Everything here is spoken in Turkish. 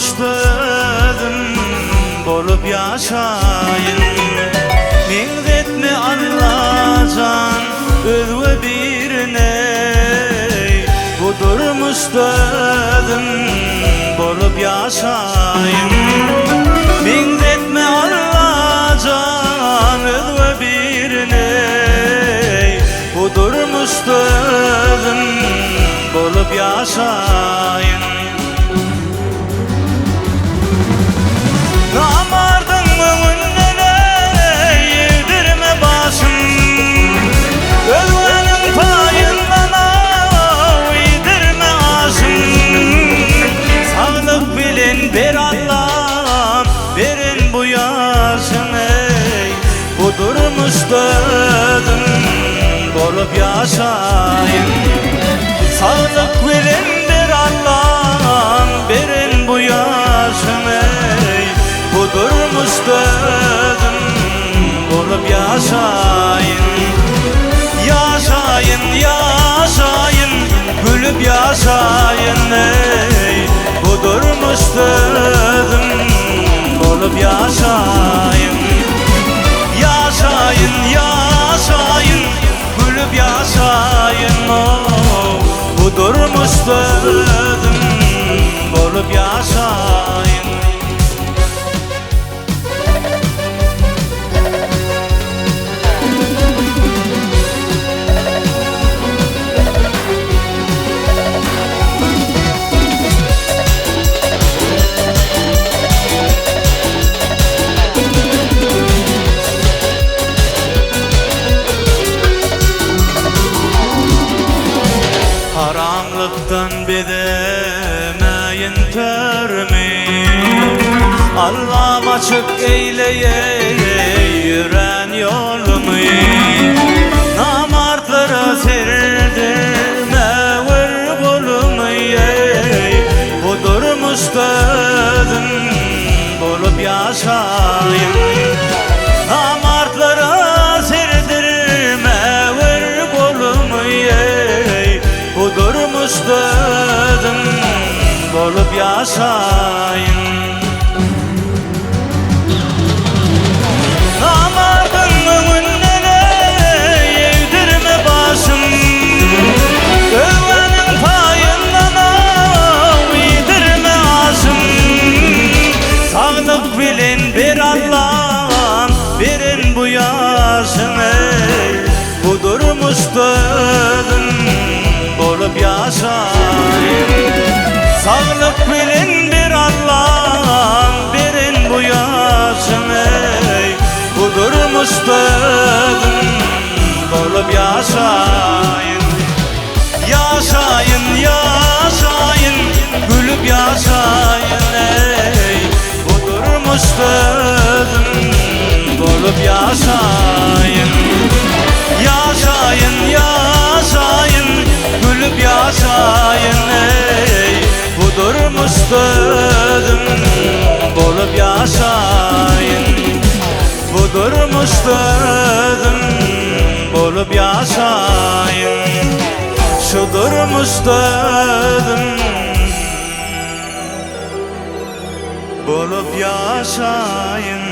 durmuştum bolup yaşayın. Mingzetme anlacan özve birine bu durmuştum bolup yaşayın. Mingzetme anlacan özve birine bu durmuştum bolup yaşayın. Namardın önüne yedirme başım, ölmenin payından yedirme aşım. Sağlık bilin bir Allah verin bu yaşını, bu durmuştum bolup yaşayın. Sağlık verin bir Allah verin bu yaşını, bu durmuştum bolup yaşayın. Yaşayın, yaşayın, gülüp yaşayın, bu durmuştum bolup yaşayın. Yaşayın, yaşayın, gülüp yaşayın, bu durmuştum bolup yaşayın. Karanlıktan bidemeyin törmü, Allah'ım açık eyleye yürüyen yolumu. Namartlara serdirme vır bolumu, bu durmuştum bolup yaşayın. Namartlara serdirme vır bolumu, bu durmuştum bolup yaşayın. Namardın önüne yedirme başım, ölmenin payından yedirme aşım. Sağlık bilin bir Allah verin bu yaşını, bu durmuştum bolup yaşayın. Sağlık bilin bir Allah verin bu yaşını, bu durmuştum bolup yaşayın. Yaşayın, yaşayın, gülüp yaşayın, bu durmuştum bolup yaşayın. Yaşayın, yaşayın, gülüp yaşayın, bu durmuştum bolup yaşayın. Bu durmuştum bolup yaşayın. Şu durmuştum bolup yaşayın.